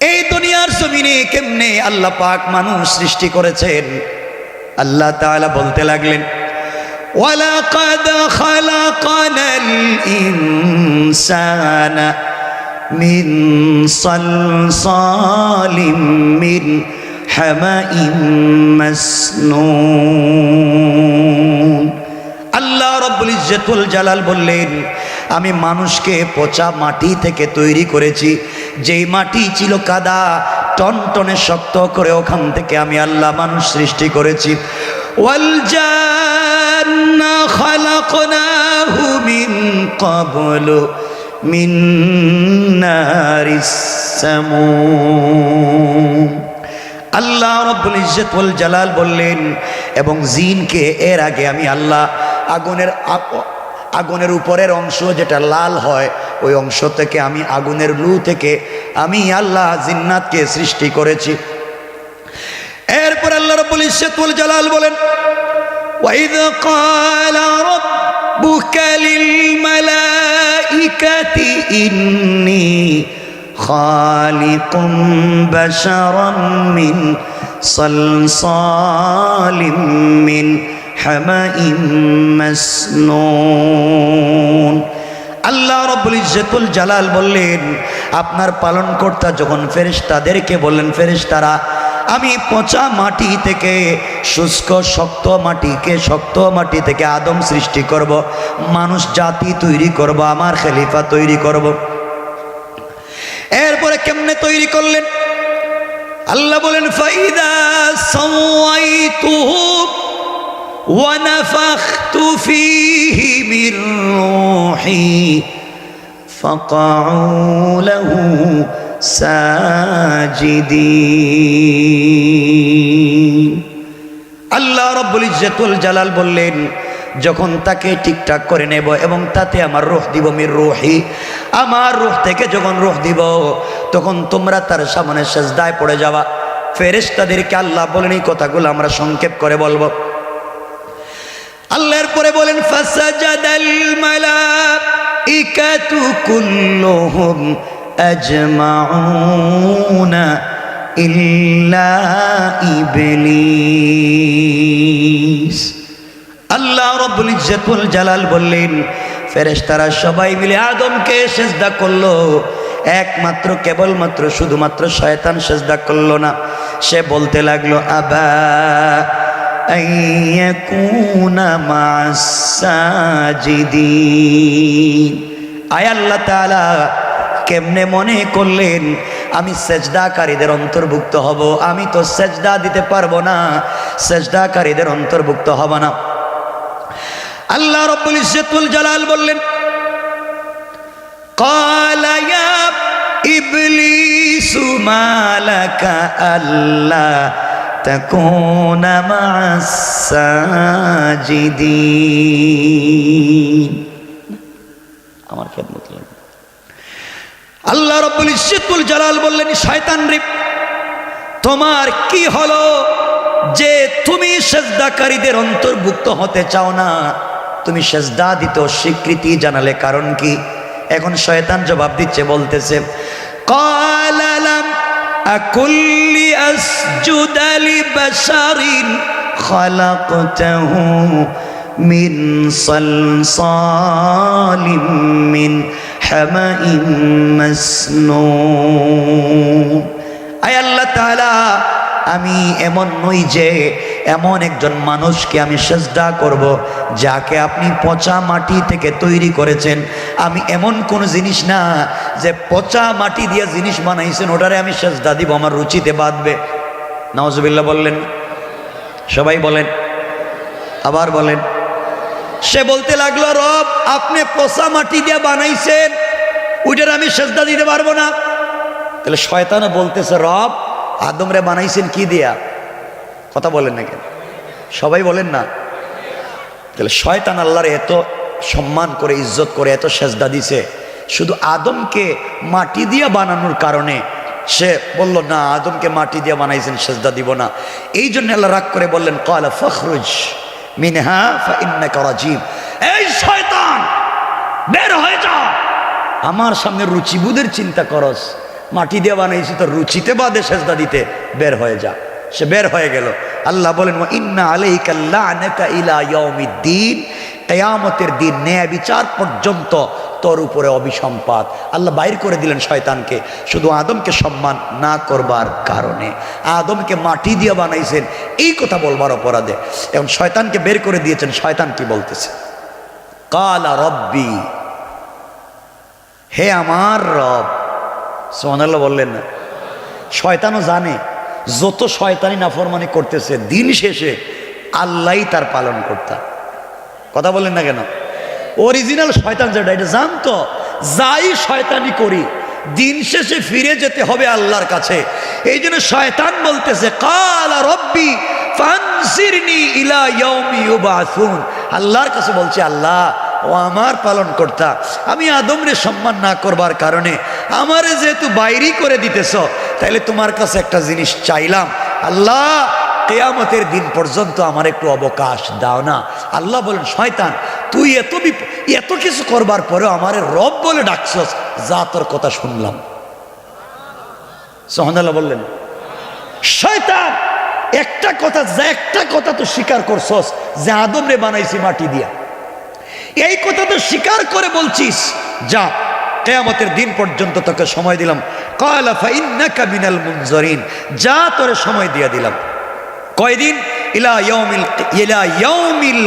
এই দুনিয়ার জমিনে কেমনে আল্লাহ পাক মানুষ সৃষ্টি করেছেন। আল্লাহ তাআলা বলতে লাগলেন, ওয়ালাকাদ খালাকানাল ইনসানা মিন সালসালিম মিন হামাইম মাসনুন। আল্লাহ রাব্বুল ইজ্জতুল জালাল বললেন, আমি মানুষকে পচা মাটি থেকে তৈরি করেছি। যেই মাটি ছিল কাদা, টনটনে শক্ত করে, ওখান থেকে আমি আল্লাহ মানুষ সৃষ্টি করেছি। ওয়াল জান্না খালাকনাহু মিন ক্বাবলু মিন নারিস সামুম। আল্লাহ রাব্বুল ইজ্জতুল জালাল বললেন, এবং জিনকে এর আগে আমি আল্লাহ আগুনের উপরের অংশ যেটা লাল হয়, ওই অংশ থেকে আমি আগুনের লু থেকে আমি আল্লাহ জিন্নাতকে সৃষ্টি করেছি। এরপর আল্লাহ রাব্বুল ইজ্জতুল জালাল বলেন, ওয়াইদ ক্বালা রাব্বুকা লিল মালাইকাতি ইন্নী খালিকুম বাশারাম মিন সালসালিম মিন হামাইম মাসনুন। আল্লাহ রাব্বুল ইজ্জতুল জালাল বললেন, আপনার পালনকর্তা যখন ফেরেশতাদেরকে বললেন, ফেরেশতারা আমি পচা মাটি থেকে, শুষ্ক শক্ত মাটি থেকে আদম সৃষ্টি করব, মানুষ জাতি তৈরি করব, আমার খলিফা তৈরি করব। এরপরে কেমনে তৈরি করলেন? আল্লাহ বলেন, ফাইদা সাওয়াইতুহু ওয়া নাফাখতু ফীহি মির রূহি ফাকাউ লাহু সাজিদিন। আল্লাহ রাব্বুল ইজ্জতুল জালাল বললেন, যখন তাকে ঠিকঠাক করে নেব এবং তাতে আমার রূহ দিব, মির রূহি, আমার রূহ থেকে যখন রূহ দিব, তখন তোমরা তার সামনে সিজদায় পড়ে যাওয়া। ফেরেশতাদেরকে আল্লাহ বলেন, এই কথাগুলো আমরা সংক্ষেপ করে বলবো। আল্লাহর পরে বলেন, ফাসাজাদাল মালাইকাতু কুল্লুহুম আজমাউনা ইল্লা ইবলিস। আল্লাহ রাব্বুল ইজ্জতুল জালাল বললেন, ফেরেশতারা সবাই মিলে আদমকে সিজদা করলো, একমাত্র কেবলমাত্র শুধুমাত্র শয়তান সিজদা করলো না। সে বলতে লাগলো, আবা আইয়াকুনা মা'আস সাজিদিন। আয় আল্লাহ তাআলা, কেমনে মনে করলেন আমি সেজদাকারীদের অন্তর্ভুক্ত হব? আমি তো সেজদা দিতে পারবো না, সেজদাকারীদের অন্তর্ভুক্ত হব না। আল্লাহ রাব্বুল ইজ্জতুল জালাল বললেন, ক্বালা ইয়া ইবলিসু মা লাকা আল্লা তাকুনা মা'আস সাজিদিন। আমার খেদমত লাগবে। আল্লাহ রাব্বুল ইজ্জতুল জালাল বললেন, শয়তান রে, তোমার কি হলো যে তুমি সিজদাকারীদের অন্তর্ভুক্ত হতে চাও না? তুমি সিজদা দিতে অস্বীকৃতি জানালে, কারণ কি? এখন শয়তান জবাব দিচ্ছে, বলতেছে, ক্বালা লাম আকুল্লি আসজুদা লিবাশারিন খালাকতাহু মিন সালসালিম মিন হামাইম মাসনুন। আয় আল্লাহ তাআলা, আমি এমন নই যে এমন একজন মানুষকে আমি সিজদা করব যাকে আপনি পচা মাটি থেকে তৈরি করেছেন। আমি এমন কোন জিনিস না যে পচা মাটি দিয়ে জিনিস বানাইছেন ওটারে আমি সিজদা দিব, আমার রুচিতে বাঁধবে। নাউজুবিল্লাহ বললেন, সবাই বলেন, আবার বলেন। সে বলতে লাগলো, রব আপনি পচা মাটি দিয়ে বানাইছেন, ওইটার আমি সিজদা দিতে পারবো না। তাহলে শয়তানও বলতেছে, রব আদমরে বানাইছেন কি দিয়া? কথা বলেন না কেন? সবাই বলেন না। তাহলে শয়তান আল্লাহর এত সম্মান করে, ইজ্জত করে, এত সিজদা দিছে, শুধু আদমকে মাটি দিয়ে বানানোর কারণে সে বলল, না আদমকে মাটি দিয়ে বানাইছেন, সিজদা দিব না। এই জন্য আল্লাহ রাগ করে বললেন, ক্বালা ফাখরুজ মিনহা ফাইন্নাকা রাজিম। এই শয়তান, বের হয়ে যা, আমার সামনে রুচিবোধের চিন্তা করস, মাটি দিয়ে বানাইছি তো রুচিতে বাদে সেজদা দিতে, বের হয়ে যা। সে বের হয়ে গেল। আল্লাহ বলেন ওয়া ইন্না আলাইকা লা'নাতা ইলা ইয়াউমিদ্দিন, কিয়ামতের দিন ন্যায় বিচার পর্যন্ত তোর উপরে অভিসম্পাত। আল্লাহ বাইর করে দিলেন শয়তানকে শুধু আদমকে সম্মান না করবার কারণে। আদমকে মাটি দিয়ে বানাইছেন এই কথা বলবার অপরাধে। এখন শয়তানকে বের করে দিয়েছেন। শয়তান কি বলতেছে? কালা রব্বি, হে আমার রব। সুবহানাল্লাহ বললেন না? শয়তানও জানে যত শয়তানি নাফরমানি করতেছে দিন শেষে আল্লাহই তার পালন কর্তা। কথা বলেন না কেন? অরিজিনাল শয়তান যেটা এটা জানতো, যাই শয়তানি করি দিন শেষে ফিরে যেতে হবে আল্লাহর কাছে। এই জন্য শয়তান বলতেছে কালা রব্বি ফানসিরনি ইলা ইয়াউমি ইউবাসুন। আল্লাহর কাছে বলছে আল্লাহ ও আমার পালন কর্তা, আমি আদমরে সম্মান না করবার কারণে আমারে যেহেতু বাইরি করে দিতেছ, তাইলে তোমার কাছে একটা জিনিস চাইলাম, আল্লাহ কিয়ামতের দিন পর্যন্ত আমার একটু অবকাশ দাও না। আল্লাহ বলেন শয়তান তুই এত কিছু করবার পরেও আমারে রব বলে ডাকছস, যা তোর কথা শুনলাম। সুবহানাল্লাহ বললেন? শয়তান একটা কথা তো স্বীকার করছস যে আদমরে বানাইছি মাটি দিয়া, এই কথা তো স্বীকার করে বলছিস, যা কিয়ামতের দিন পর্যন্ত তোকে সময় দিলাম। ক্বালা ফাইন্নাকা মিনাল মুনজারিন, যা তোরে সময় দিয়ে দিলাম। কয়দিন? ইলা ইয়াউমিল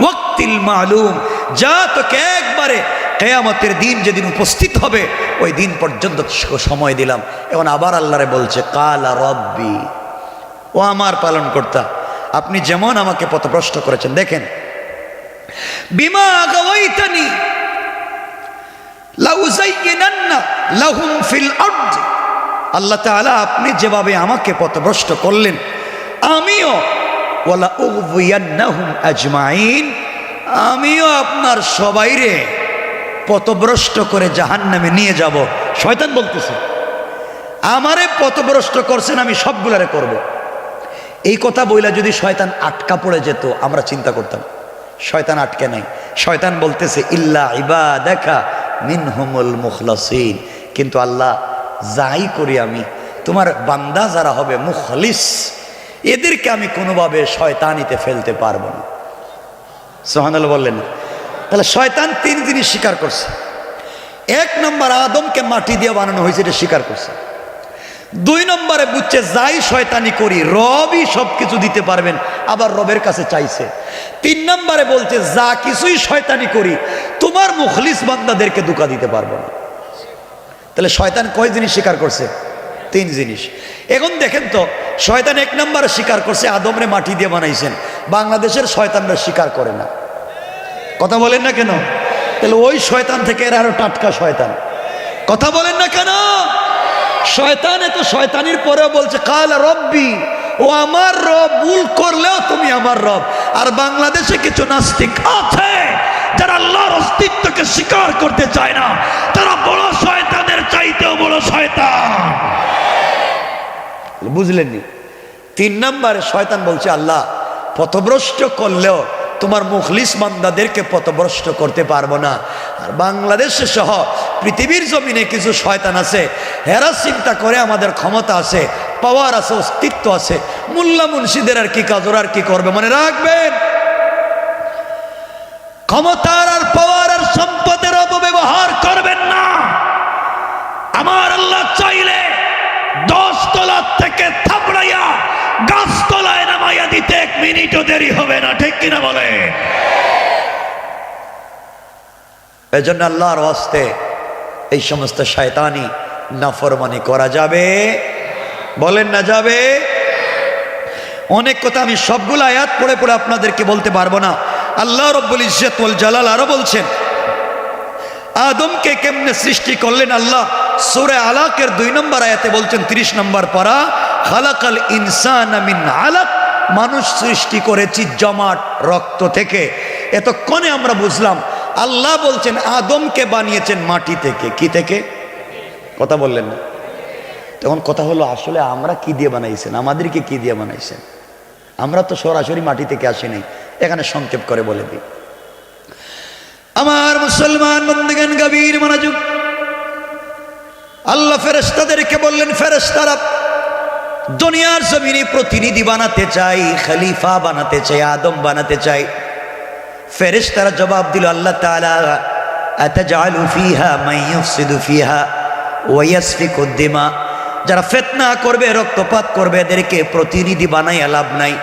ওয়াক্তিল মালুম, যা তোকে একবারে কিয়ামতের দিন যেদিন উপস্থিত হবে ওই দিন পর্যন্ত সময় দিলাম। এখন আবার আল্লাহরে বলছে কালা রব্বি, ও আমার পালন কর্তা, আপনি যেমন আমাকে পথভ্রষ্ট করেছেন, দেখেন বিমা গাওয়াইতানি লাউযায়্যিনান্না লাহুম ফিল আরদ, আল্লাহ তাআলা আপনি যেভাবে আমাকে পথভ্রষ্ট করলেন আমিও ওয়ালা উগওয়িয়ান্নাহুম আজমাইন, আমিও আপনার সবাইরে পথভ্রষ্ট করে জাহান্নামে নিয়ে যাব। শয়তান বলতেছে আমারে পথভ্রষ্ট করছেন, আমি সবগুলারে করব। এই কথা বইলা যদি শয়তান আটকা পড়ে যেত আমরা চিন্তা করতাম। শয়তান আটকে নাই। শয়তান বলতেছে ইল্লা ইবাদাকা মিনহুমুল মুখলাসিন, কিন্তু আল্লাহ যাই করি আমি তোমার বান্দা যারা হবে মুখলিস, এদেরকে আমি কোনোভাবে শয়তানিতে ফেলতে পারবো না। সুবহানাল্লাহ বললেন? তাহলে শয়তান তিন জিনিস স্বীকার করছে। এক নম্বর আদমকে মাটি দিয়ে বানানো হয়েছে, এটা স্বীকার করছে। দুই নম্বরে বুঝছে যাই শয়তানি করি রবই সব কিছু দিতে পারবেন, আবার রবের কাছে চাইছে। তিন নম্বরে বলছে যা কিছুই শয়তানি করি তোমার মুখলিস বান্দাদেরকে ধোঁকা দিতে পারবো না। তাহলে শয়তান কয় জিনিস স্বীকার করছে? তিন জিনিস। এখন দেখেন তো শয়তান এক নম্বরে স্বীকার করছে আদমরে মাটি দিয়ে বানাইছেন, বাংলাদেশের শয়তানরা স্বীকার করে না। কথা বলেন না কেন? তাহলে ওই শয়তান থেকে এর আরো টাটকা শয়তান। কথা বলেন না কেন? শয়তান এত শয়তানির পরেও বলছে কালা রব্বি, ও আমার রব, ভুল করলেও তুমি আমার রব। আর বাংলাদেশে কিছু নাস্তিক আছে যারা আল্লাহর অস্তিত্বকে স্বীকার করতে চায় না, তারা বড় শয়তানের চাইতেও বড় শয়তান। বুঝলেন নি? তিন নম্বরে শয়তান বলছে আল্লাহ পথভ্রষ্ট করলেও তোমার মুখলিস বান্দাদেরকে পথভ্রষ্ট করতে পারবো না। আর বাংলাদেশে সহ পৃথিবীর জমিনে কিছু শয়তান আছে, এরা চিন্তা করে আমাদের ক্ষমতা আছে, পাওয়ার আছে, অস্তিত্ব আছে, মোল্লা মুন্সিদের আর কি কাজ, ওরা আর কি করবে? মনে রাখবেন ক্ষমতার আর পাওয়ার আর সম্পদের অপব্যবহার করবেন না। আমার আল্লাহ চাইলে 10 তলা থেকে থাপড়াইয়া গাছতলায় নামাইয়া দিতে 1 মিনিটও দেরি হবে না, ঠিক কিনা বলে? এজন্য আল্লাহর ওয়াস্তে এই সমস্ত শয়তানি নাফরমানি করা যাবে? বলেন না যাবে? অনেক কথা আমি সবগুলো আয়াত পড়ে পড়ে আপনাদেরকে বলতে পারবো না। আল্লাহ রব্বুল ইজ্জত ওয়াল জালাল আরো বলছেন আদমকে কেমনে সৃষ্টি করলেন। আল্লাহ সূরা আলাকের 2 নম্বর আয়াতে বলছেন, 30 নম্বর পারা, খালাকাল ইনসানা মিন আলাক, মানুষ সৃষ্টি করেছি জমাট রক্ত থেকে। এতক্ষণে আমরা বুঝলাম আল্লাহ বলছেন আদমকে বানিয়েছেন মাটি থেকে। কি থেকে? কথা বললেন না? তখন কথা হলো আসলে আমরা কি দিয়ে বানাইছেন, আমাদেরকে কি দিয়ে বানাইছেন? আমরা তো সরাসরি মাটি থেকে আসি নাই। এখানে সংক্ষেপ করে বলে দিই, আমার মুসলমান বন্ধুগণ গভীর মনোযোগ। আল্লাহ ফেরেশতাদেরকে বললেন, ফেরেশতারা দুনিয়ার জমিনে প্রতিনিধি বানাতে চাই, খলিফা বানাতে চাই, আদম বানাতে চাই। ফেরেশতারা জবাব দিল, আল্লাহ তাআলা আতাজআলু ফিহা মান ইউফসিদু ফিহা ওয়া ইয়াসফিকু দিমা, যারা ফিতনা করবে, রক্তপাত করবে, এদেরকে প্রতিনিধি বানাইয়া লাভ নাই।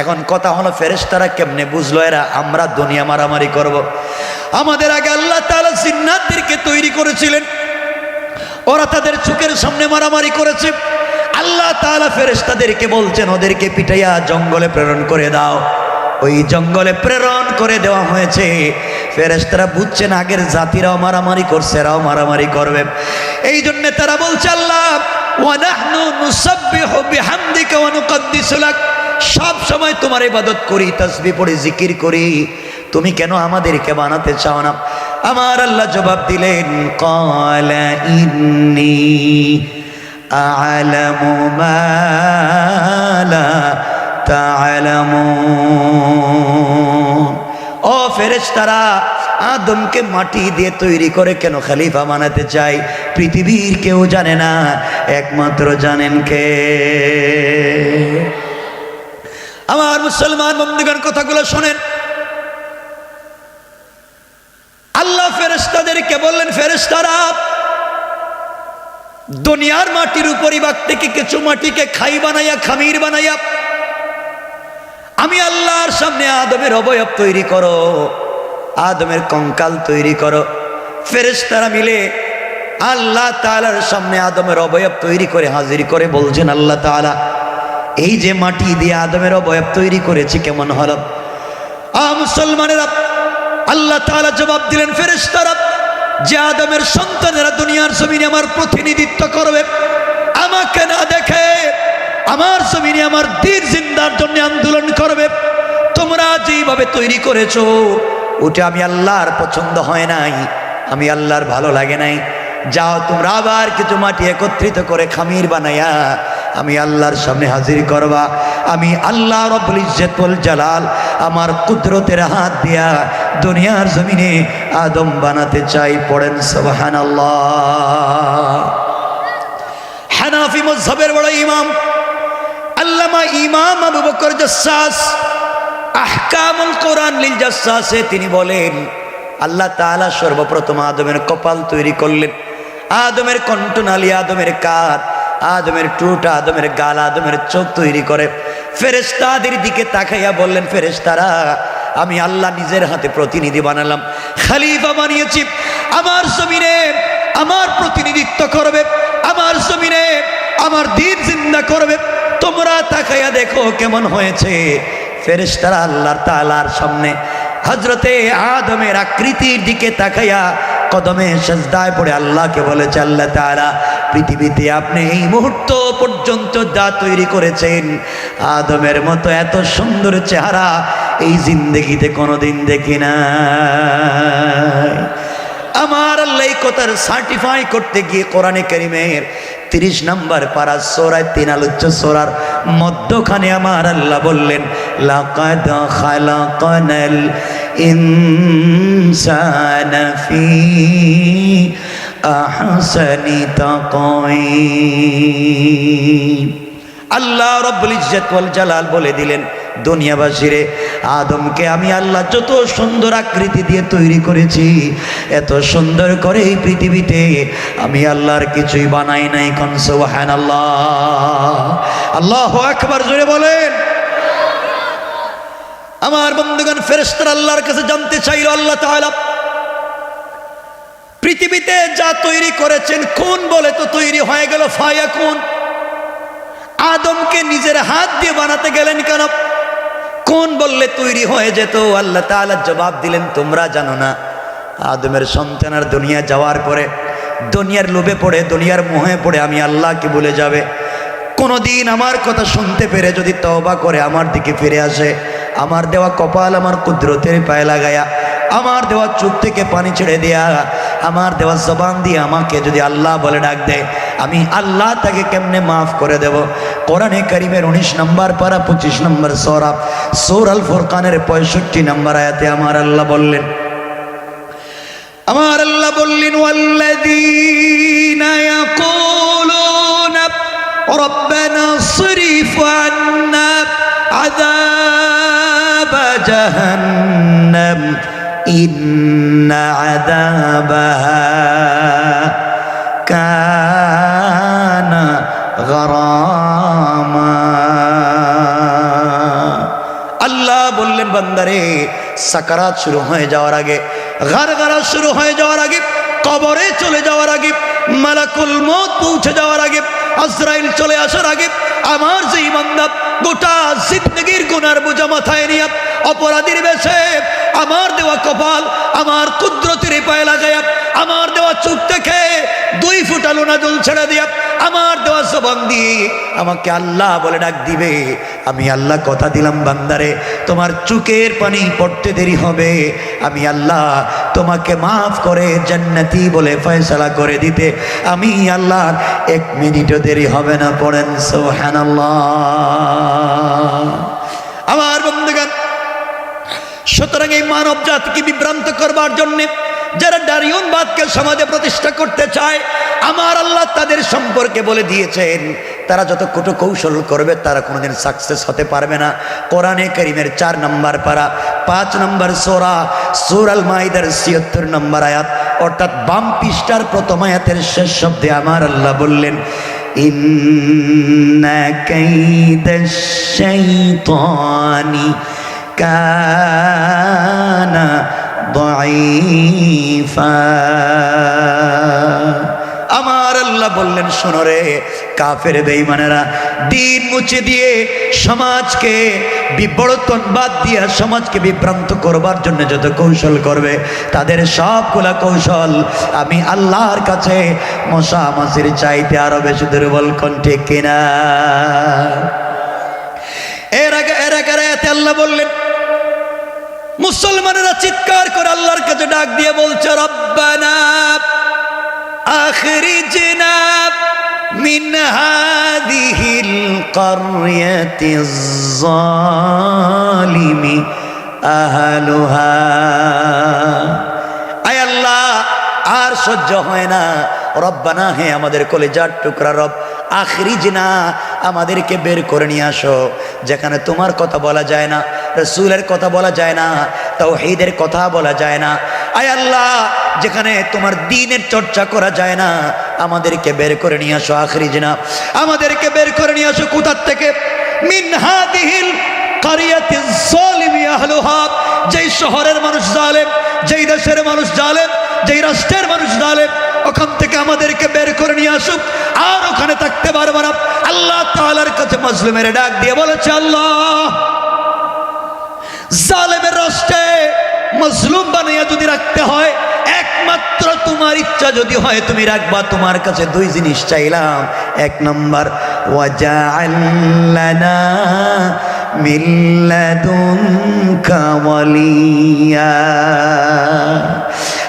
এখন কথা হলো, ফেরেশতারা কেমনে বুঝলো এরা আমরা দুনিয়া মারামারি করব? আমাদের আগে আল্লাহ তাআলা জিন্নাতদেরকে তৈরি করেছিলেন, ওরা তাদের চোখের সামনে মারামারি করেছে। আল্লাহ তাআলা ফেরেশতাদেরকে বলছেন, ওদেরকে পিটাইয়া জঙ্গলে প্রেরণ করে দাও। ওই জঙ্গলে প্রেরণ করে দেওয়া হয়েছে। ফেরেশতারা বুঝছেন আগের জাতিরাও মারামারি করছে, এরাও মারামারি করবে। এই জন্য তারা বলছে, আল্লাহ ওয়া নাহনু নুসাব্বিহু বিহামদিকা ওয়া নুকদ্দিসু লাক, সব সময় তোমার ইবাদত করি, তাসবিহ পড়ি, জিকির করি, তুমি কেন আমাদেরকে বানাতে চাও না? আমার আল্লাহ জবাব দিলেন, ক্বালা ইন্নী আ'লামু মা লা তা'লামুন। ও ফেরেশতারা, আদমকে মাটি দিয়ে তৈরি করে কেন খলিফা বানাতে চাই পৃথিবীর কেউ জানে না, একমাত্র জানেন কে? আমার মুসলমান বন্ধুগণ, কথাগুলো শোনেন। আল্লাহ ফেরেশতাদেরকে বললেন, ফেরেশতারা দুনিয়ার মাটির উপরিভাগ থেকে কিছু মাটিকে খাই বানাইয়া, খামির বানাইয়া আমি আল্লাহর সামনে আদমের অবয়ব তৈরি করো, আদমের কঙ্কাল তৈরি করো। ফেরেশতারা মিলে আল্লাহ তাআলার সামনে আদমের অবয়ব তৈরি করে হাজির করে বলছেন, আল্লাহ তাআলা এই যে মাটি দিয়ে আদমের অবয়ব তৈরি করেছি কেমন হলো? মুসলমানেরা, আল্লাহ তাআলা জবাব দিলেন, ফেরেশতারা যে আদমের সন্তানেরা দুনিয়ার জমিনে আমার প্রতিনিধিত্ব করবে, আমাকে না দেখে আমার জমিনে আমার দ্বীন জিন্দার জন্য আন্দোলন করবে, তোমরা যেভাবে তৈরি করেছো ওটা আমি আল্লাহর পছন্দ হয় নাই, আমি আল্লাহর ভালো লাগে নাই। যাও তোমরা আবার কিছু মাটি একত্রিত করে খামির বানাইয়া আমি আল্লাহর সামনে হাজির করবা। আমি আল্লাহ রব্বুল ইজ্জত ওয়াল জালাল আমার কুদরতের হাত দিয়া দুনিয়ার জমিনে আদম বানাতে চাই। পড়েন সুবহানাল্লাহ। হানাফি মাযহাবের বড় ইমাম আল্লামা ইমাম আবু বকর জাসসাস আহকামুল কোরআন লিল জাসসাসে তিনি বলেন, আল্লাহ তাআলা সর্বপ্রথম আদমের কপাল তৈরি করলেন, আদমের কণ্ঠনালী, আদমের কাঁধ, আদমের টুট, আদমের গাল, আদমের চোখ তৈরি করে ফেরেশতাদের দিকে তাকাইয়া বললেন, ফেরেশতারা আমি আল্লাহ নিজের হাতে প্রতিনিধি বানালাম, খলিফা বানিয়েছি, আমার জমিনে আমার প্রতিনিধিত্ব করবে, আমার জমিনে আমার দ্বীন জিন্দা করবে, তোমরা তাকাইয়া দেখো কেমন হয়েছে। ফেরেশতারা আল্লাহ তাআলার সামনে হযরতে আদমের আকৃতির দিকে তাকাইয়া কদমে সিজদায় পড়ে আল্লাহকে বলেছে, আল্লাহ তাআলা পৃথিবীতে আপনি এই মুহূর্ত পর্যন্ত যা তৈরি করেছেন আদমের মতো এত সুন্দর চেহারা এই জিন্দেগিতে কোনোদিন দেখি না। আমার আল্লাহ এই কথার সার্টিফাই করতে গিয়ে কোরআনে কারীমের 30 নম্বর পারা সূরা 3 আলোচ্য সূরার মধ্যখানে আমার আল্লাহ বললেন, লাকাদ খালাকানাল ইনসানা ফি আহসানি তাকওয়িম। আল্লাহ রব্বুল ইজ্জত ওয়াল জালাল বলে দিলেন, দুনিয়াবাসীরে আদমকে আমি আল্লাহ যত সুন্দর আকৃতি দিয়ে তৈরি করেছি, এত সুন্দর করে এই পৃথিবীতে আমি আল্লাহর কিছুই বানাই নাই। কোন সুবহানাল্লাহ, আল্লাহু আকবার, জোরে বলেন। আমার বন্ধুগণ, ফেরেশতারা আল্লাহর কাছে জানতে চাইল, আল্লাহ তাআলা পৃথিবীতে যা তৈরি করেছেন কোন বলে তো তৈরি হয়ে গেল ফায়াকুন, আদমকে নিজের হাত দিয়ে বানাতে গেলেন কেন? কোন বললে তৈরি হয়ে যেত? আল্লাহ তাআলা জবাব দিলেন, তোমরা জানো না আদমের সন্তানের দুনিয়া যাওয়ার পরে দুনিয়ার লোভে পড়ে, দুনিয়ার মোহে পড়ে আমি আল্লাহকে ভুলে যাবে। কোনোদিন আমার কথা শুনতে পেরে যদি তওবা করে আমার দিকে ফিরে আসে, আমার দেওয়া কপাল আমার কুদরতের পায়ে লাগায়া, আমার দেওয়া চোখ থেকে পানি ছেড়ে দেয়া, আমার দেওয়া জবান দিয়ে আমাকে যদি আল্লাহ বলে ডাক দেয়, আমি আল্লাহ তাকে কেমনে মাফ করে দেব? কোরআনে কারীমের 19 নম্বর পারা 25 নম্বর সূরা সূরা আল ফুরকানের 65 নম্বর আয়াতে আমার আল্লাহ বললেন, আমার আল্লাহ বললেন ওয়াল্লাযীনা ইয়াকুলুনা রব্বানা সরিফ আন্না আযাব জাহান্নাম ইন্না আযাবাহা কানা গারামা। আল্লাহ বললেন বান্দারে সাকারাত শুরু হয়ে যাওয়ার আগে, গারগারা শুরু হয়ে যাওয়ার আগে, কবরে চলে যাওয়ার আগে, মালাকুল মউত পৌঁছে যাওয়ার আগে, আজরাইল চলে আসার আগে আমার যেই বান্দা গোটা জিন্দেগীর গুনার বোঝা মাথায় নিয়ে অপরাধীর বেশে আমার দেওয়া কপাল আমার কুদরতের পায়ে লাগাইয়া, আমার দেওয়া চোখ থেকে 2 ফোঁটা লোনা জল ছেড়ে দিয়া, আমার দেওয়া জবান দিয়ে আমাকে আল্লাহ বলে ডাক দিবে। আমি আল্লাহ কথা দিলাম বান্দারে তোমার চোখের পানি পড়তে দেরি হবে, আমি আল্লাহ তোমাকে মাফ করে জান্নাতি বলে ফয়সালা করে দিতে আমি আল্লাহ 1 মিনিটও দেরি হবে না। পড়েন সুবহানাল্লাহ। আমার বন্ধুগণ, সুতরাং এই মানব জাতিকে বিভ্রান্ত করবার জন্য যারা দারিয়নবাদকে সমাজে প্রতিষ্ঠা করতে চায় আমার আল্লাহ তাদের সম্পর্কে বলে দিয়েছেন তারা যত কটু কৌশল করবে তারা কোনোদিন সাকসেস হতে পারবে না। কোরআনে কারীমের 4 নম্বর পারা 5 নম্বর সূরা সূরাল মাইদার 76 নম্বর আয়াত, অর্থাৎ বাম পৃষ্ঠার প্রথম আয়াতের শেষ শব্দে আমার আল্লাহ বললেন ইন্না কাইদাশ শাইতানি কানা দাঈফা। আমার আল্লাহ বললেন শোনো রে কাফের বেঈমানেরা, দিন মুছে দিয়ে সমাজকে বিবর্তনবাদ দিয়ে সমাজকে বিভ্রান্ত করবার জন্য যত কৌশল করবে তাদের সবগুলা কৌশল আমি আল্লাহর কাছে মশা মাছির চাইতে আরো বেশি দুর্বল। কোন ঠিক কিনা? এর আগে আল্লাহ বললেন মুসলমানেরা চিৎকার করে আল্লাহর কাছে ডাক দিয়ে বলছে রব্বানা আখরিজনা মিন হাদিহিল কারয়াতিজ যালিমি আহলুহা। আয় আল্লাহ আর সহ্য হয় না, রব্বানা হে আমাদের কলিজার টুকরা রব, আখরিজনা আমাদেরকে বের করে নিয়ে আসো যেখানে তোমার কথা বলা যায় না, রাসূলের কথা বলা যায় না, তাওহীদের কথা বলা যায় না। আয় আল্লাহ যেখানে তোমার দ্বীনের চর্চা করা যায় না আমাদেরকে বের করে নিয়ে আসো। আখরিজনা আমাদেরকে বের করে নিয়ে আসো কোথা থেকে? মিন হাদিহিল কারয়াতিজ যালিমি আহলুহা, যেই শহরের মানুষ জালেম, যেই দেশের মানুষ জালেম, যেই রাষ্ট্রের মানুষ জালেম, ওখান থেকে আমাদেরকে বের করে নিয়ে আসুক, আর ওখানে থাকতে পারবো না। আল্লাহ তাআলার কাছে মাজলুমের ডাক দিয়ে বলেছে আল্লাহ জালেমের রাষ্ট্রে মাজলুম বানিয়ে যদি রাখতে হয় একমাত্র তোমার ইচ্ছা যদি হয় তুমি রাখবা। তোমার কাছে 2 জিনিস চাইলাম। 1 নম্বর ওয়াজআল লানা মিন লাদুনকা ওয়ালিয়া।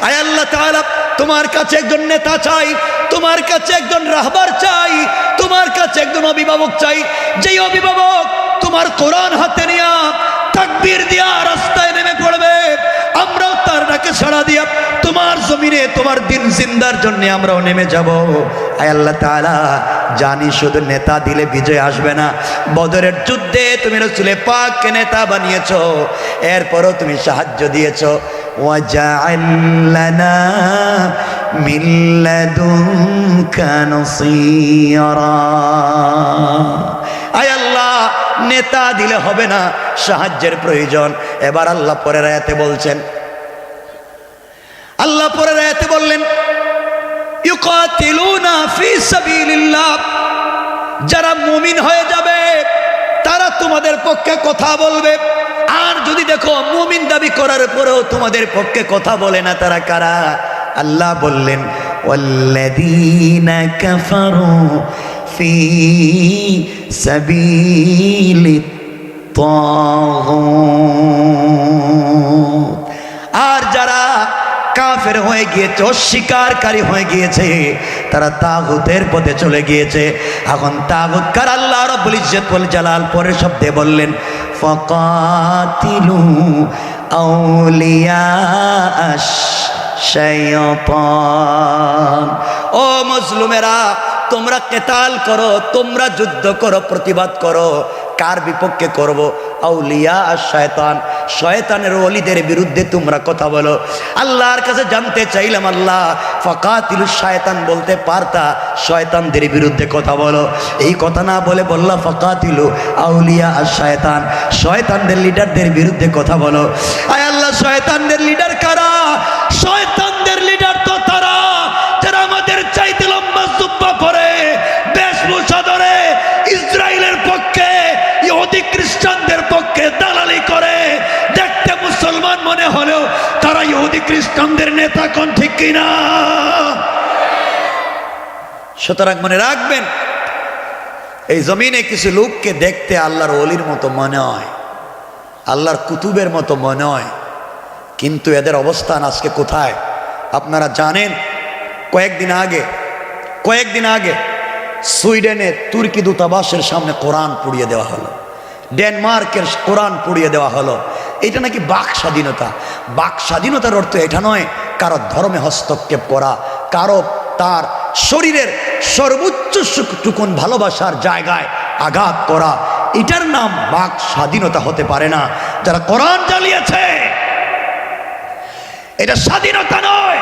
আয় আল্লাহ তাআলা তোমার কাছে একজন নেতা চাই, তোমার কাছে একজন রাহবার চাই, তোমার কাছে একজন অভিভাবক চাই, যেই অভিভাবক তোমার কোরআন হাতে নিয়ে তাকবীর দিয়া রাস্তায় নেমে পড়বে, আমরাও তার ডাকে সাড়া দিয়া তোমার জমিনে তোমার দিন জিন্দার জন্য আমরাও নেমে যাব। আয় আল্লাহ তাআলা জানি শুধু নেতা দিলে বিজয় আসবে না, বদরের যুদ্ধে তুমি রাসূলে পাককে নেতা বানিয়েছো, এরপরও তুমি সাহায্য দিয়েছো। ওয়াজআল লানা মিন লাদুনকা নাসীরা। আয় আল্লাহ নেতা দিলে হবে না, সাহায্যের প্রয়োজন। এবার আল্লাহ পরের আয়াতে বলছেন, আল্লাহ পরের আয়াতে বললেন ইউকাতিলুনা ফি সাবিলিল্লাহ, যারা মুমিন হয়ে যাবে তারা তোমাদের পক্ষে কথা বলবে। আর যদি দেখো মুমিন দাবি করার পরেও তোমাদের পক্ষে কথা বলে না, তারা কারা? আল্লাহ বললেন ওয়াল্লাযীনা কাফারু ফি সাবিলিত তাগুত। আর যারা কাফের হয়ে গিয়েছে, অস্বীকারী হয়ে গিয়েছে, তারা তাগুতের পথে চলে গিয়েছে। এখন তাগুত কার? আল্লাহ রাব্বুল ইজ্জত ওয়াল জালাল পরের শব্দে বললেন ফাকাতিলু আউলিয়া শাইতান। ও মুসলিমেরা, তোমরা কেতাল করো, তোমরা যুদ্ধ করো, প্রতিবাদ করো। কার বিপক্ষে করব? আউলিয়া আর শয়তান, শয়তানের ওলিদের বিরুদ্ধে তোমরা কথা বলো। আল্লাহর কাছে জানতে চাইলাম, আল্লাহ ফাকাতিলু শয়তান বলতে পারতা, শয়তানদের বিরুদ্ধে কথা বলো। এই কথা না বলে বললা ফাকাতিলু আউলিয়া আর শয়তান, শয়তানদের লিডারদের বিরুদ্ধে কথা বলো। আয় আল্লাহ, শয়তানদের লিডার কারা? শয়তানদের লিডার তো তারা যারা আমাদের চাইতে লম্বা জুব্বা পরে, বেশভূষা ধরে, ইসরায়েলের পক্ষে, ইহুদি খ্রিস্টানদের পক্ষে দালালি করে। দেখতে মুসলমান মনে হলেও তারা ইহুদি খ্রিস্টানদের নেতা, কোন ঠিক কিনা? সুতরাং মনে রাখবেন, এই জমিনে কিছু লোককে দেখতে আল্লাহর ওলির মতো মনে হয়, আল্লাহর কুতুবের মতো মনে হয়, কিন্তু এদের অবস্থান আজকে কোথায় আপনারা জানেন? কয়েকদিন আগে সুইডেনের তুর্কি দূতাবাসের সামনে কোরআন পুড়িয়ে দেওয়া হলো, ডেনমার্কের কোরআন পুড়িয়ে দেওয়া হলো। এটা নাকি বাক স্বাধীনতা। বাক স্বাধীনতার অর্থ এটা নয় কারো ধর্মে হস্তক্ষেপ করা, কারো তার শরীরের সর্বোচ্চ টুকুন ভালোবাসার জায়গায় আঘাত করা। এটার নাম বাক স্বাধীনতা হতে পারে না। যারা কোরআন জ্বালিয়েছে, এটা স্বাধীনতা নয়,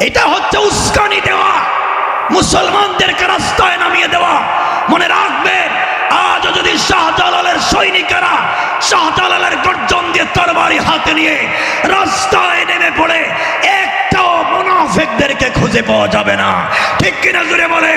এটা হচ্ছে উস্কানি দেওয়া, মুসলমানদেরকে রাস্তায় নামিয়ে দেওয়া। মনে রাখবেন, আজও যদি শাহজালালের সৈনিকেরা শাহজালালের গর্জন দিয়ে তরবারি হাতে নিয়ে রাস্তায় নেমে পড়ে, একটাও মুনাফিকদেরকে খুঁজে পাওয়া যাবে না। ঠিক কিনা জোরে বলে?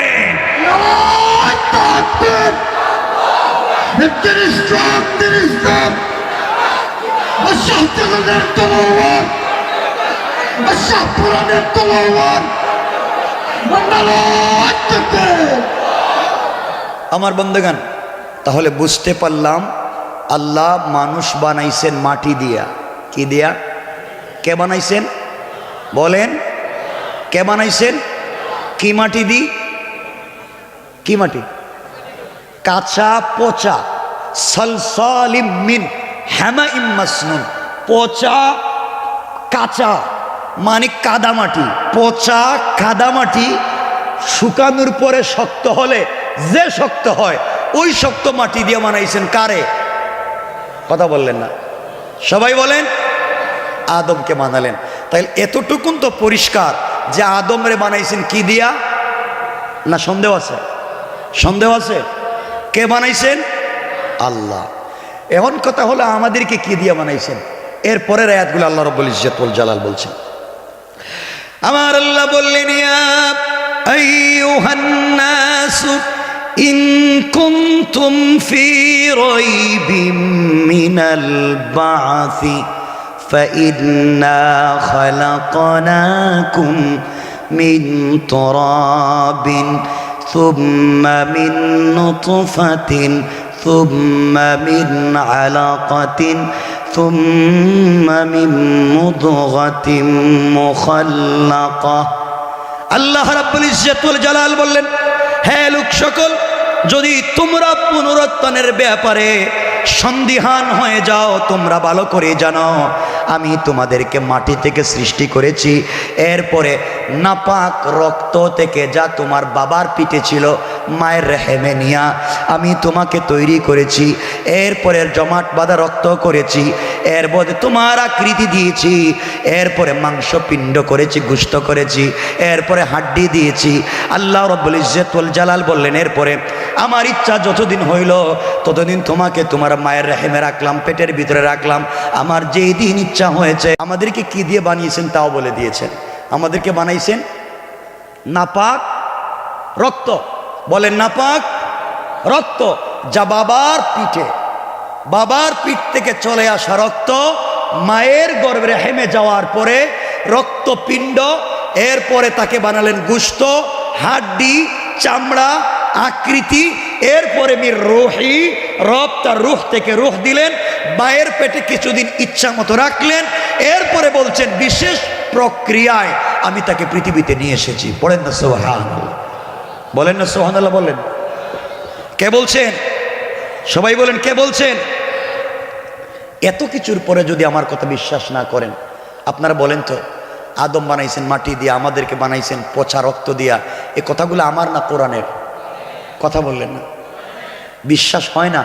আমার বন্ধুগণ, তাহলে বুঝতে পারলাম আল্লাহ মানুষ বানাইছেন মাটি দিয়া। কি দিয়া? কে বানাইছেন? বলেন, কে বানাইছেন? কি মাটি দি? কি মাটি? কাঁচা পচা, সালসালিম মিন হামাইম মাসনুন। পচা কাঁচা মানে কাদামাটি, পচা কাদামাটি শুকানোর পরে শক্ত হলে যে শক্ত হয়, ওই শক্ত মাটি দিয়ে বানাইছেন। কারে? কথা বললেন না, সবাই বলেন। আদমকে বানালেন। তাই এতটুকুন তো পরিষ্কার যে আদমরে বানাইছেন কি দিয়া? না সন্দেহ আছে? সন্দেহ আছে? কে বানাইছেন? আল্লাহ। এখন কথা হলো আমাদেরকে কি দিয়া বানাইছেন? এর পরের আয়াতগুলো আল্লাহ রাব্বুল ইজ্জত ওয়াল জালাল বলছেন। আমার আল্লাহ বললেন, ইয়া আইয়ুহান নাস ইন কুনতুম ফি রাইবিম মিনাল বা'সি فإنا خلقناكم من تراب ثم من نطفة ثم من علقة ثم من مضغة مخلقة। আল্লাহ রাব্বুল ইজ্জত ওয়াল জালাল বললেন, হে লোক সকল, যদি তোমরা পুনরুত্থানের ব্যাপারে সন্দিহান হয়ে যাও, তোমরা ভালো করে জানো আমি তোমাদেরকে মাটি থেকে সৃষ্টি করেছি। এরপরে নাপাক রক্ত থেকে, যা তোমার বাবার পিঠে ছিল, মায়ের রেহেমে নিয়া আমি তোমাকে তৈরি করেছি। এরপরে জমাট বাঁধা রক্ত করেছি, এর মধ্যে তোমার আকৃতি দিয়েছি। এরপরে মাংস পিণ্ড করেছি, গোশত করেছি, এরপরে হাড্ডি দিয়েছি। আল্লাহ রাব্বুল ইজ্জত ওয়াল জালাল বললেন, এরপরে আমার ইচ্ছা যতদিন হইল ততদিন তোমাকে তোমার মায়ের রেহেমে রাখলাম, পেটের ভিতরে রাখলাম। আমার যেই দিন ইচ্ছা হয়েছে, আমাদেরকে কি দিয়ে বানিয়েছেন তাও বলে দিয়েছেন। আমাদেরকে বানাইছেন নাপাক রক্ত। বলেন নাপাক রক্ত, যা বাবার পিঠে, বাবার পিঠ থেকে চলে আসা রক্ত, মায়ের গর্ভে হেমে যাওয়ার পরে রক্তপিণ্ড, এরপরে তাকে বানালেন গোশত, হাড্ডি, চামড়া, আকৃতি। এরপরে মির রুহি, রব তার রুহ থেকে রুহ দিলেন, মায়ের পেটে কিছুদিন ইচ্ছা মতো রাখলেন। এরপরে বলছেন বিশেষ প্রক্রিয়ায় আমি তাকে পৃথিবীতে নিয়ে এসেছি। পড়েন না সুবহানাল্লাহ, বলেন না সুবহানাল্লাহ। বলেন কে বলছেন? সবাই বলেন কে বলছেন? এত কিছুর পরে যদি আমার কথা বিশ্বাস না করেন, আপনারা বলেন তো আদম বানাইছেন মাটি দিয়া, আমাদেরকে বানাইছেন পচা রক্ত দিয়া। এ কথাগুলো আমার না কোরআনের? কথা বললেন না? বিশ্বাস হয় না?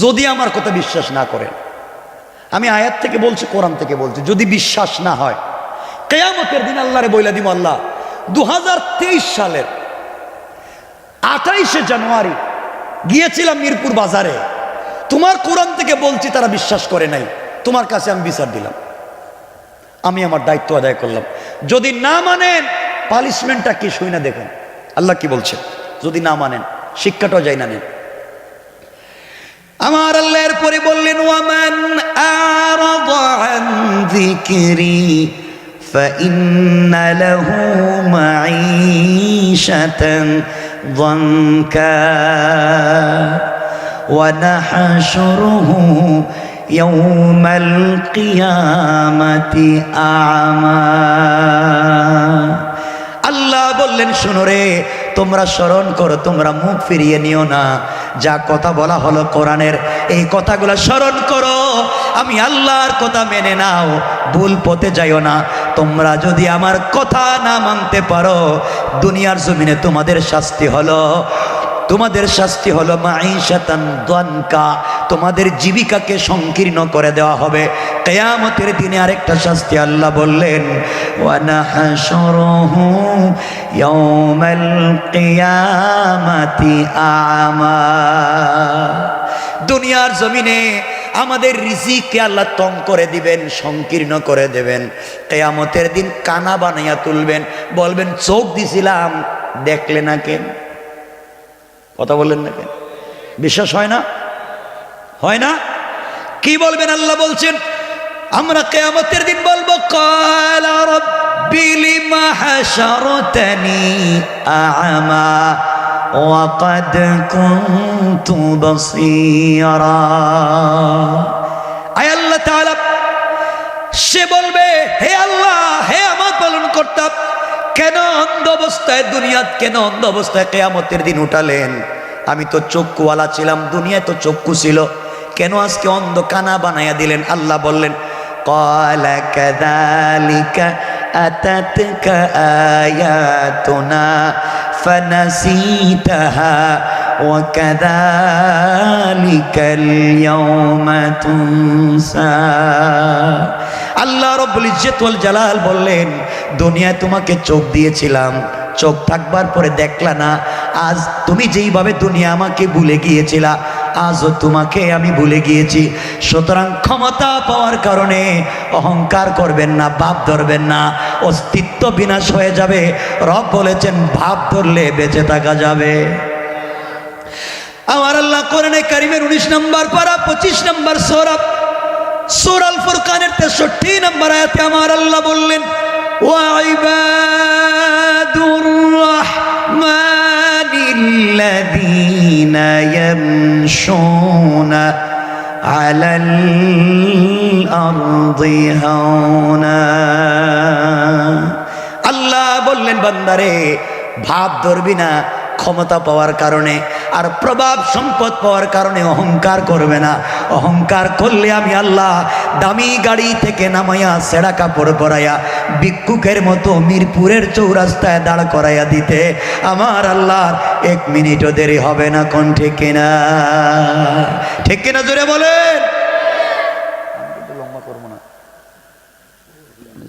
যদি আমার কথা বিশ্বাস না করেন, আমি আয়াত থেকে বলছি, কোরআন থেকে বলছি, যদি বিশ্বাস না হয় কিয়ামতের দিন আল্লাহরে বইলা দিব, আল্লাহ 2023 সালের 28শে জানুয়ারি গিয়েছিলাম মিরপুর বাজারে, তোমার কোরআন থেকে বলছি, তারা বিশ্বাস করে নাই, তোমার কাছে আমি বিচার দিলাম, আমি আমার দায়িত্ব আদায় করলাম। যদি না মানেন পানিশমেন্টটা কি শুই না দেখেন আল্লাহ কি বলছেন। যদি না মানেন শিক্ষাটাও যাই না নেন। আমার আল্লাহ এরপরে বললেন, ওয়ামান আরাদা আন যিকরি ফাইন্না লাহু মাঈশাতান যানকা ওয়া নাহশুরুহু ইয়াওমাল কিয়ামাতি আ'মা। আল্লাহ বললেন, শুনো রে, তোমরা স্মরণ করো, তোমরা মুখ ফিরিয়ে নিও না। যা কথা বলা হলো কোরআনের, এই কথাগুলো স্মরণ করো। আমি আল্লাহর কথা মেনে নাও, ভুল পথে যাইও না। তোমরা যদি আমার কথা না মানতে পারো, দুনিয়ার জমিনে তোমাদের শাস্তি হলো, তোমাদের শাস্তি হলো মাঈশাতান দানকা, তোমাদের জীবিকাকে সংকীর্ণ করে দেওয়া হবে। কিয়ামতের দিনে আরেকটা শাস্তি আল্লাহ বললেন, ওয়া নাহশুরুহু ইয়াওমাল কিয়ামাতি আ'মা। দুনিয়ার জমিনে আমাদের রিজিককে আল্লাহ তং করে দিবেন, সংকীর্ণ করে দেবেন। কিয়ামতের দিন কানা বানাইয়া তুলবেন, বলবেন চোখ দিছিলাম দেখলে না কেন? কথা বললেন না কেন? বিশ্বাস হয় না? হয় না? কি বলবেন? আল্লাহ বলছেন, আমরা কিয়ামতের দিন বলবো, ক্বালা রাব্বি লিমা হাশারতানি আ'মা ওয়া ক্বাদ কুনতু বাসীরা। আয় আল্লাহ তাআলা, সে বলবে, হে আল্লাহ, হে আমার পালনকর্তা, কেন অন্ধ অবস্থায় দুনিয়াত, কেন অন্ধ অবস্থায় কিয়ামতের দিন উঠালেন? আমি তো চক্ষুওয়ালা ছিলাম, দুনিয়ায় তো চক্ষু ছিল, কেন আজকে অন্ধ কানা বানাইয়া দিলেন? আল্লাহ বললেন, ক্বালা কাযালিকা আতাতকা আয়াতুনা ফানাসিতাহা ওয়া কাযালিকাল ইয়াওমা তুনসা। আল্লাহ রাব্বুল ইজ্জত ওয়াল জালাল বললেন, দুনিয়ায় তোমাকে চোখ দিয়েছিলাম, চোখ থাকবার পরে দেখলা না। আজ তুমি যেইভাবে দুনিয়া আমাকে ভুলে গিয়েছিলা, আজও তোমাকে আমি ভুলে গিয়েছি। সুতরাং ক্ষমতা পাওয়ার কারণে অহংকার করবেন না, ভাব ধরবেন না, অস্তিত্ব বিনাশ হয়ে যাবে। রব বলেছেন, ভাব ধরলে বেঁচে থাকা যাবে। আমার আল্লাহ কোরআনে কারিমের 19 নম্বর পারা 25 নম্বর সূরা, সূরা আল ফুরকানের 63 নম্বর আয়াতে আমার আল্লাহ বললেন, ওয়া ইবাদুর রাহমানিল্লাযীনা ইয়ামশুনা আলাল আরদি হাওনা। আল্লাহ বললেন, বান্দারে ভাব ধরবি না ক্ষমতা পাওয়ার কারণে আর প্রভাব সম্পদ পাওয়ার কারণে অহংকার করবে না। অহংকার করলে আমি আল্লাহ দামি গাড়ি থেকে নামাইয়া ছেঁড়া কাপড় পরাইয়া ভিক্ষুকের মতো মিরপুরের চৌরাস্তায় দাঁড় করাইয়া দিতে আমার আল্লাহর 1 মিনিটও দেরি হবে না। কোন ঠিক কিনা? ঠিক কিনা জোরে বলেন। আমি কিন্তু লম্বা করবো না,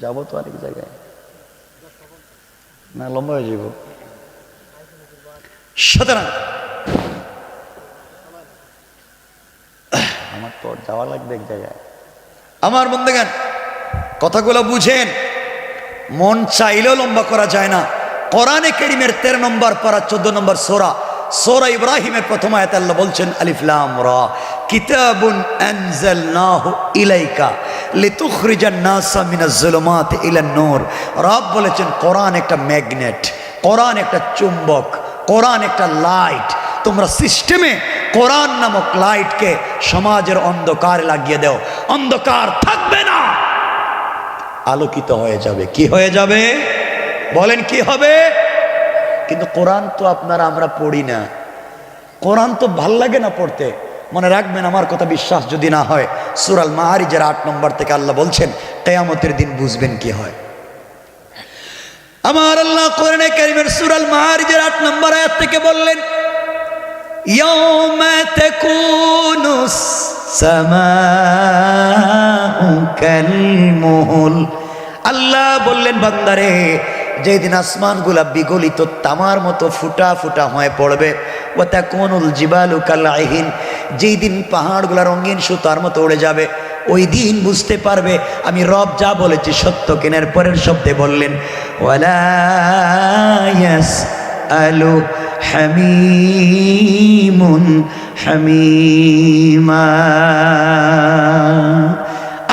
যাবো তো আরেক জায়গায়, না লম্বা হয়ে যাব। সুতরাং আমার তো যাওয়া লাগবে এক জায়গায়। আমার বন্ধুগণ, কথাগুলো বুঝেন। মন চাইলেও লম্বা করা যায় না। কোরআনে কারীমের 13 নম্বর পারা 14 নম্বর সূরা, সূরা ইব্রাহিমের প্রথম আয়াতে আল্লাহ বলছেন, আলিফ লাম রা কিতাবুন আনজালনাহু ইলাইকা লিতুখরিজান নাসা মিনাজ যুলুমাতি ইলান নূর। রব বলেছেন, কোরআন একটা ম্যাগনেট, কোরআন একটা চুম্বক, কোরআন একটা লাইট। তোমরা সিস্টেমে কোরআন নামক লাইটকে সমাজের অন্ধকারে লাগিয়ে দাও, অন্ধকার থাকবে না, আলোকিত হয়ে যাবে। কি হয়ে যাবে বলেন? কি হবে? কিন্তু কোরআন তো আপনারা আমরা পড়ি না, কোরআন তো ভাল লাগে না পড়তে। মনে রাখবেন, আমার কথা বিশ্বাস যদি না হয়, সূরা আল মাআরিজের 8 নম্বর থেকে আল্লাহ বলছেন, কিয়ামতের দিন বুঝবেন কি হয়। আমার আল্লাহ কোরআনে কারীমের সূরা মাআরিজের 8 নম্বর আয়াত থেকে বললেন, ইয়াউমা তাকুনুস সামাউ কালমুহুল। আল্লাহ বললেন, বান্দারে, যেদিন আসমানগুলা বিগলিত তামার মতো ফুটা ফুটা হয়ে পড়বে, ওয়া তাকুনুল জিবালু কালআইহিন, যেই দিন পাহাড়গুলা রঙিন সুতার মতো উড়ে যাবে, ওই দিন বুঝতে পারবে আমি রব যা বলেছি সত্য কিনার। পরের শব্দে বললেন, ওয়ালা ইয়াসআলু হামিমুন হামিমা।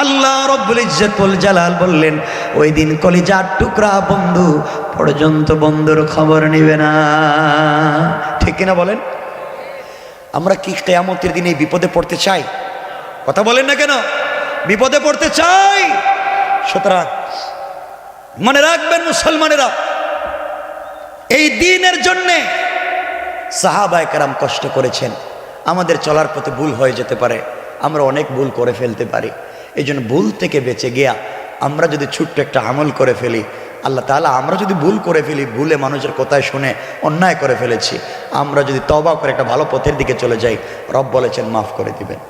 আল্লাহ রব্বুল ইজ্জতুল জালাল বললেন, ওই দিন কলিজার টুকরা বন্ধু পর্যন্ত বন্ধুর খবর নেবে না। ঠিক কিনা বলেন? আমরা কি কিয়ামতের দিনে বিপদে পড়তে চাই? কথা বলেন না কেন? বিপদে পড়তে চাই। সুতরাং মনে রাখবেন মুসলমানেরা, এই দ্বীনের জন্যে সাহাবায়ে কেরাম কষ্ট করেছেন। আমাদের চলার পথে ভুল হয়ে যেতে পারে, আমরা অনেক ভুল করে ফেলতে পারি। এই জন্য ভুল থেকে বেঁচে গিয়া আমরা যদি ছোট্ট একটা আমল করে ফেলি, আল্লাহ তাআলা, আমরা যদি ভুল করে ফেলি, ভুলে মানুষের কথায় শুনে অন্যায় করে ফেলেছি, আমরা যদি তওবা করে একটা ভালো পথের দিকে চলে যাই, রব বলেছেন মাফ করে দিবেন।